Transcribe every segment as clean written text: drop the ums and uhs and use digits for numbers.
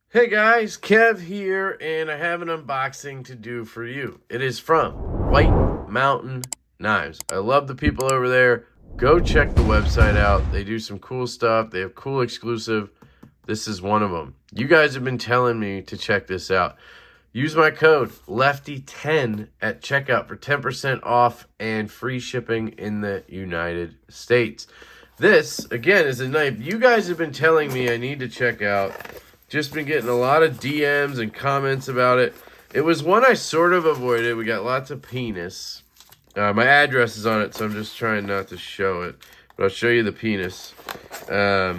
Hey guys, Kev here, and I have an unboxing to do for you. It is from White Mountain Knives. I love the people over there. Go check the website out. They do some cool stuff. They have cool exclusive. This is one of them. You guys have been telling me to check this out. Use my code LEFTY10 at checkout for 10% off and free shipping in the United States. This, again, is a knife you guys have been telling me I need to check out. Just been getting a lot of DMs and comments about it. It was one I sort of avoided. We got lots of penis. My address is on it, so I'm just trying not to show it. But I'll show you the penis. Yeah,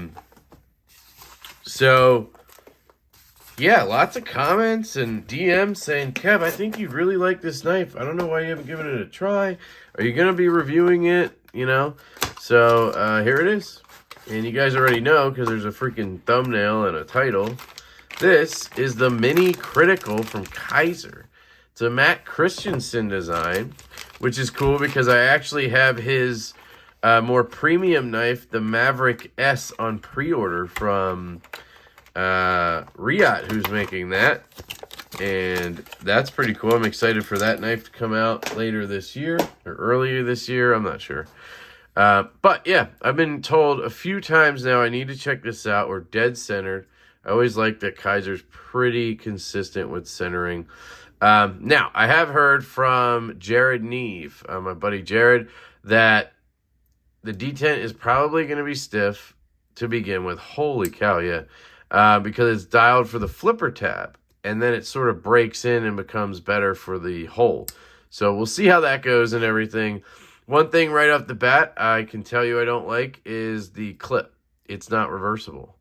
lots of comments and DMs saying, Kev, I think you'd really like this knife. I don't know why you haven't given it a try. Are you going to be reviewing it? You know? So, here it is. And you guys already know because there's a freaking thumbnail and a title. This is the Mini Critical from Kizer. It's a Matt Christensen design, which is cool because I actually have his more premium knife, the Maverick S, on pre-order from Riyadh, who's making that. And that's pretty cool. I'm excited for that knife to come out later this year or earlier this year. I'm not sure. But yeah, I've been told a few times now I need to check this out. We're dead centered. I always like that Kizer's pretty consistent with centering. Now, I have heard from Jared Neve, my buddy Jared, that the detent is probably going to be stiff to begin with. Holy cow, yeah. Because it's dialed for the flipper tab. And then it sort of breaks in and becomes better for the hole. So we'll see how that goes and everything. One thing right off the bat I can tell you I don't like is the clip. It's not reversible.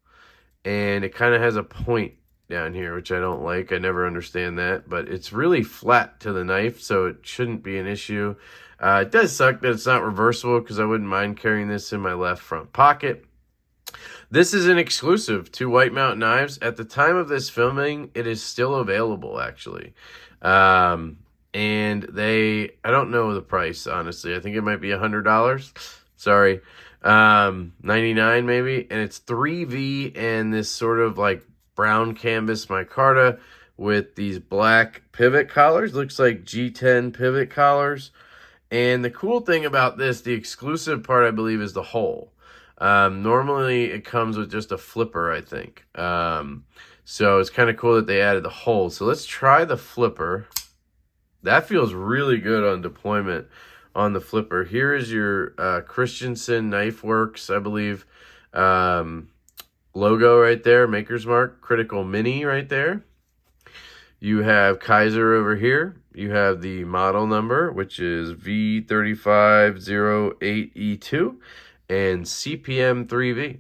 And it kind of has a point down here, which I don't like. I never understand that. But it's really flat to the knife, so it shouldn't be an issue. It does suck that it's not reversible because I wouldn't mind carrying this in my left front pocket. This is an exclusive to White Mountain Knives. At the time of this filming, it is still available, actually. And I don't know the price, honestly. I think it might be $100. Sorry. 99 maybe. And it's 3V and this sort of like brown canvas micarta with these black pivot collars. Looks like G10 pivot collars. And the cool thing about this, the exclusive part, I believe, is the hole. Normally it comes with just a flipper, I think. So it's kind of cool that they added the hole. So let's try the flipper. That feels really good on deployment on the flipper. Here is your Christensen Knife Works, I believe, logo right there, Maker's Mark, Critical Mini right there. You have Kizer over here. You have the model number, which is V3508E2 and CPM 3V.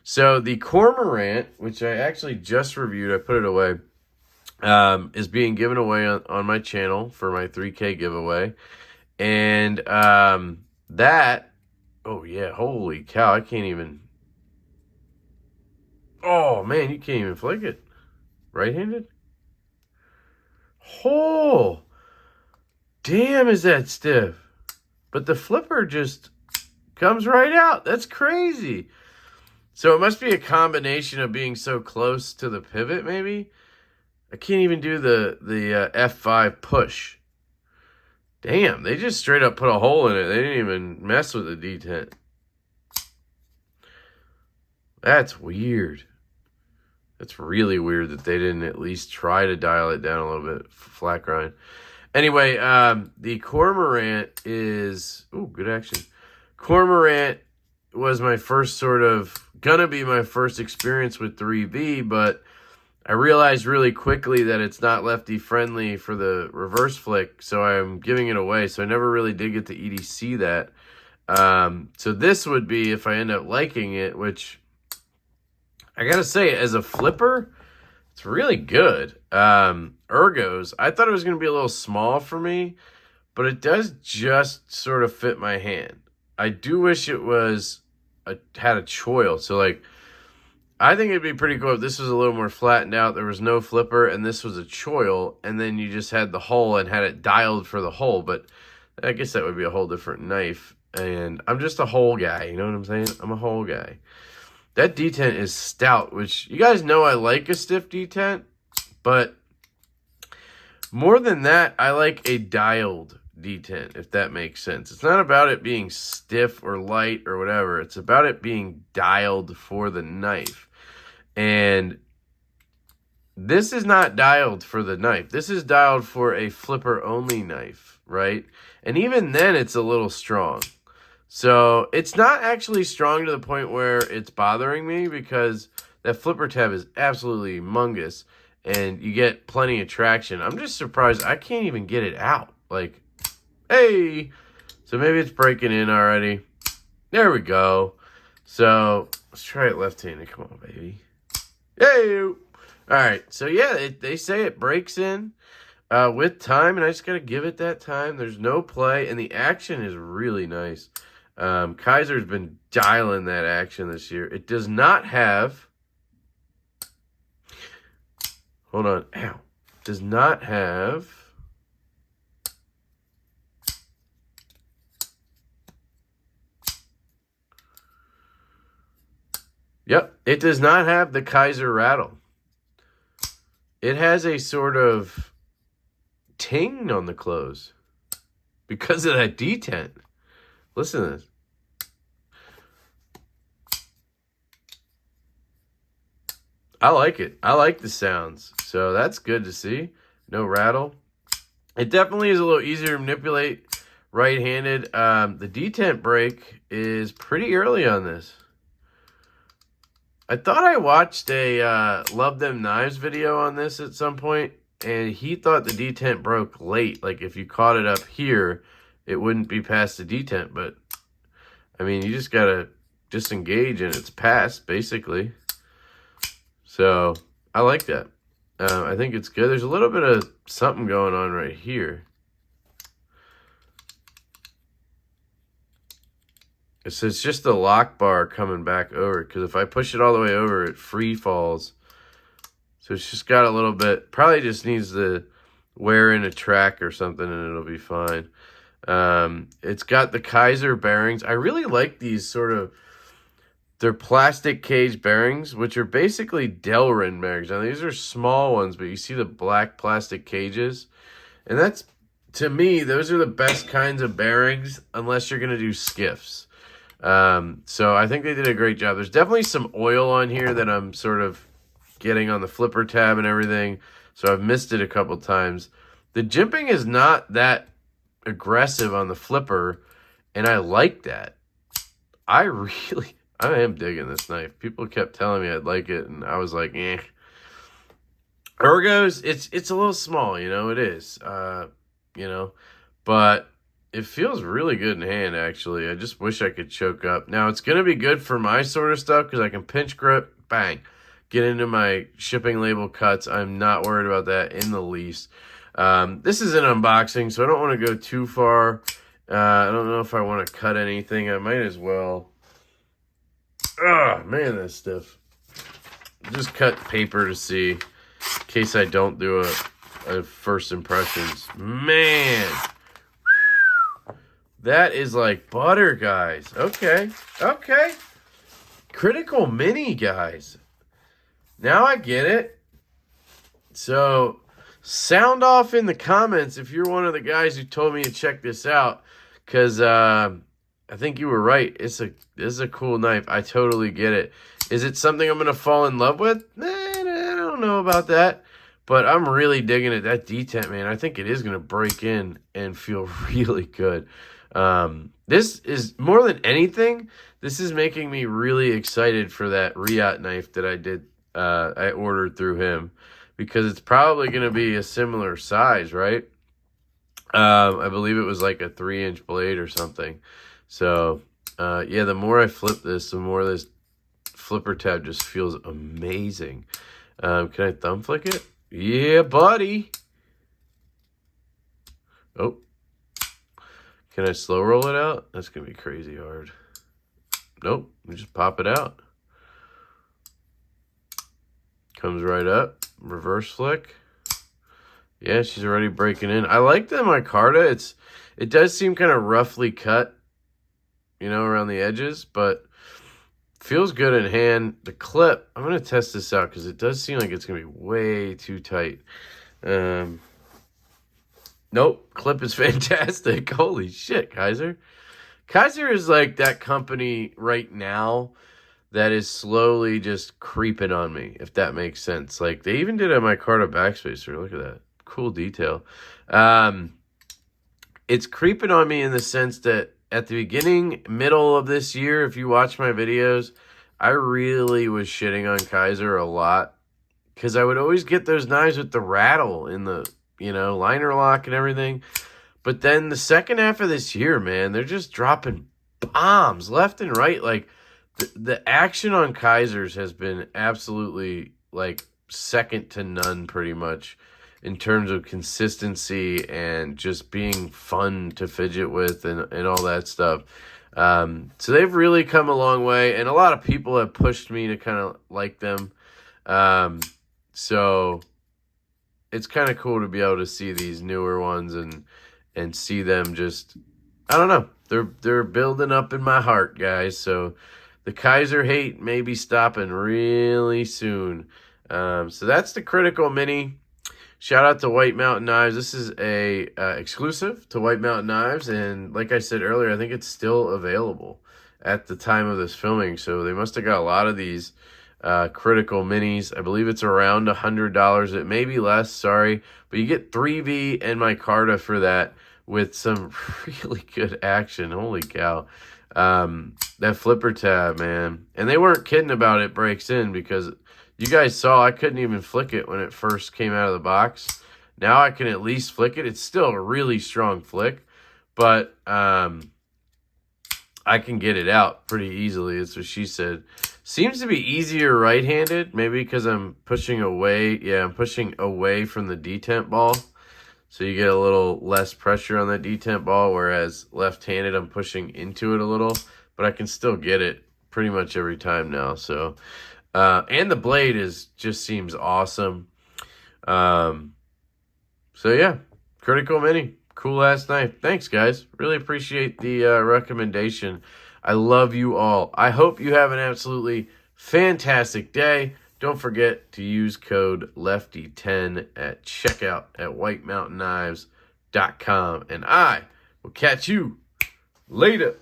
So the Cormorant, which I actually just reviewed, I put it away, is being given away on my channel for my 3K giveaway. And that, oh yeah, holy cow, I can't even, oh man, you can't even flick it. Right-handed? Oh, damn, is that stiff. But the flipper just comes right out. That's crazy. So it must be a combination of being so close to the pivot, maybe. I can't even do the F5 push. Damn, they just straight up put a hole in it. They didn't even mess with the detent. That's weird. That's really weird that they didn't at least try to dial it down a little bit. Flat grind. Anyway, the Cormorant is... Ooh, good action. Cormorant was my first gonna be my first experience with 3V, but I realized really quickly that it's not lefty friendly for the reverse flick, so I'm giving it away. So I never really did get to EDC that. So this would be, if I end up liking it, which I gotta say, as a flipper, it's really good. Ergos, I thought it was gonna be a little small for me, but it does just sort of fit my hand. I do wish it had a choil. So like, I think it'd be pretty cool if this was a little more flattened out. There was no flipper and this was a choil, and then you just had the hole and had it dialed for the hole. But I guess that would be a whole different knife. And I'm just a hole guy. You know what I'm saying? I'm a hole guy. that detent is stout, which you guys know I like a stiff detent, but more than that, I like a dialed detent, if that makes sense. It's not about it being stiff or light or whatever. It's about it being dialed for the knife. And this is not dialed for the knife. This is dialed for a flipper-only knife, right? And even then, it's a little strong. So it's not actually strong to the point where it's bothering me, because that flipper tab is absolutely humongous and you get plenty of traction. I'm just surprised I can't even get it out. Like, hey, so maybe it's breaking in already. There we go. So let's try it left-handed. Come on, baby. Hey. All right. So yeah, they say it breaks in with time, and I just got to give it that time. There's no play, and the action is really nice. Kizer's been dialing that action this year. It does not have, hold on, ow. Does not have, yep, it does not have the Kizer rattle. It has a sort of ting on the close because of that detent. Listen to this. I like it. I like the sounds. So that's good to see. No rattle. It definitely is a little easier to manipulate right-handed. The detent break is pretty early on this. I thought I watched a Love Them Knives video on this at some point, and he thought the detent broke late. Like if you caught it up here, it wouldn't be past the detent. But, I mean, you just got to disengage and it's past, basically. So, I like that. I think it's good. There's a little bit of something going on right here. So it's just the lock bar coming back over, because if I push it all the way over, it free falls. So it's just got a little bit, probably just needs to wear in a track or something and it'll be fine. It's got the Kizer bearings. I really like these sort of, they're plastic cage bearings, which are basically Delrin bearings. Now, these are small ones, but you see the black plastic cages. And that's, to me, those are the best kinds of bearings, unless you're going to do skiffs. So I think they did a great job. There's definitely some oil on here that I'm sort of getting on the flipper tab and everything. So I've missed it a couple times. The jimping is not that aggressive on the flipper, and I like that. I am digging this knife. People kept telling me I'd like it, and I was like, eh. Ergos, it's a little small, you know, it is. You know, but it feels really good in hand, actually. I just wish I could choke up. Now, it's going to be good for my sort of stuff, because I can pinch grip, bang, get into my shipping label cuts. I'm not worried about that in the least. This is an unboxing, so I don't want to go too far. I don't know if I want to cut anything. I might as well. Oh, man, that's stiff. Just cut paper to see, in case I don't do a first impressions. Man, that is like butter, guys. Okay. Critical Mini, guys. Now I get it. So, sound off in the comments if you're one of the guys who told me to check this out, because I think you were right. This is a cool knife. I totally get it. Is it something I'm going to fall in love with? I don't know about that. But I'm really digging it. That detent, man, I think it is going to break in and feel really good. This is, more than anything, this is making me really excited for that Riot knife that I ordered through him. Because it's probably going to be a similar size, right? I believe it was like a 3-inch blade or something. So, yeah, the more I flip this, the more this flipper tab just feels amazing. Can I thumb flick it? Yeah, buddy. Oh. Can I slow roll it out? That's going to be crazy hard. Nope. Just pop it out. Comes right up. Reverse flick. Yeah, she's already breaking in. I like the micarta. It does seem kind of roughly cut, you know, around the edges, but Feels good in hand. The clip, I'm going to test this out because it does seem like it's going to be way too tight. Nope, clip is fantastic. Holy shit, Kizer. Kizer is like that company right now that is slowly just creeping on me, if that makes sense. Like, they even did a micarta backspacer. Look at that. Cool detail. It's creeping on me in the sense that at the beginning, middle of this year, if you watch my videos, I really was shitting on Kizer a lot because I would always get those knives with the rattle in the, liner lock and everything. But then the second half of this year, man, they're just dropping bombs left and right. Like, the action on Kizers has been absolutely, like, second to none pretty much in terms of consistency and just being fun to fidget with and all that stuff. So they've really come a long way, and a lot of people have pushed me to kind of like them. So it's kind of cool to be able to see these newer ones and see them just, I don't know, they're building up in my heart, guys. So the Kizer hate may be stopping really soon. So that's the Critical Mini. Shout out to White Mountain Knives. This is a exclusive to White Mountain Knives, and like I said earlier, I think it's still available at the time of this filming. So they must have got a lot of these Critical Minis. I believe it's around $100. It may be less, sorry, but you get 3V and micarta for that with some really good action. Holy cow. That flipper tab, man. And they weren't kidding about it breaks in, because you guys saw I couldn't even flick it when it first came out of the box. Now I can at least flick it. It's still a really strong flick, but I can get it out pretty easily. That's what she said. Seems to be easier right-handed, maybe because I'm pushing away. Yeah, I'm pushing away from the detent ball. So you get a little less pressure on that detent ball, whereas left-handed I'm pushing into it a little, but I can still get it pretty much every time now. So and the blade just seems awesome. So yeah, Critical Mini, cool ass knife. Thanks, guys. Really appreciate the recommendation. I love you all. I hope you have an absolutely fantastic day. Don't forget to use code LEFTY10 at checkout at whitemountainknives.com. And I will catch you later.